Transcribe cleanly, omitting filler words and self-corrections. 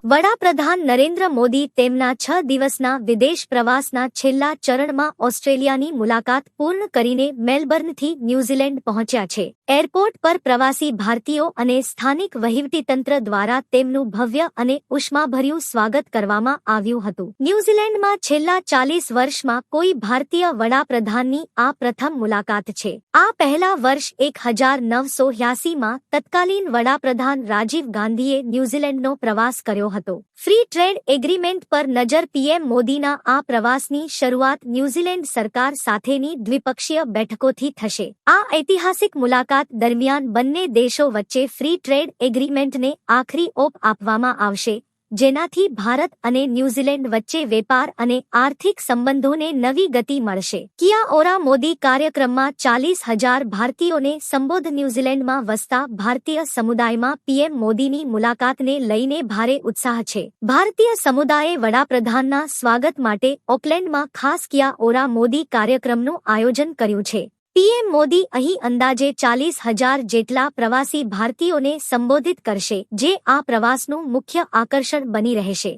વડાપ્રધાન નરેન્દ્ર મોદી તેમના 6 દિવસના વિદેશ પ્રવાસના છેલ્લા ચરણમાં ઓસ્ટ્રેલિયાની મુલાકાત પૂર્ણ કરીને મેલબર્નથી ન્યૂઝીલેન્ડ પહોંચ્યા છે. એરપોર્ટ પર પ્રવાસી ભારતીયો અને સ્થાનિક વહીવટીતંત્ર દ્વારા તેમનું ભવ્ય અને ઉષ્માભર્યું સ્વાગત કરવામાં આવ્યું હતું. ન્યૂઝીલેન્ડમાં છેલ્લા 40 વર્ષમાં કોઈ ભારતીય વડાપ્રધાનની આ પ્રથમ મુલાકાત છે. આ પહેલા વર્ષ 1980માં તત્કાલીન વડાપ્રધાન રાજીવ ગાંધીએ ન્યૂઝીલેન્ડનો પ્રવાસ કર્યો હતો. ફ્રી ટ્રેડ એગ્રીમેન્ટ પર નજર. પીએમ મોદીના આ પ્રવાસની શરૂઆત ન્યૂઝીલેન્ડ સરકાર સાથેની દ્વિપક્ષીય બેઠકોથી થશે. આ ઐતિહાસિક મુલાકાત દરમિયાન બંને દેશો વચ્ચે ફ્રી ટ્રેડ એગ્રીમેન્ટને આખરી ઓપ આપવામાં આવશે, જેનાથી ભારત અને ન્યૂઝીલેન્ડ વચ્ચે વેપાર અને આર્થિક સંબંધોને નવી ગતિ મળશે. કિયા ઓરા મોદી કાર્યક્રમમાં 40,000 ભારતીયોને સંબોધ. ન્યૂઝીલેન્ડમાં વસતા ભારતીય સમુદાયમાં પીએમ મોદીની મુલાકાતને લઈને ભારે ઉત્સાહ છે. ભારતીય સમુદાયે વડાપ્રધાનના સ્વાગત માટે ઓકલેન્ડમાં ખાસ કિયા ઓરા મોદી કાર્યક્રમનું આયોજન કર્યું છે. પીએમ મોદી અહીં અંદાજે 40,000 જેટલા પ્રવાસી ભારતીયોને સંબોધિત કરશે, જે આ પ્રવાસનું મુખ્ય આકર્ષણ બની રહેશે.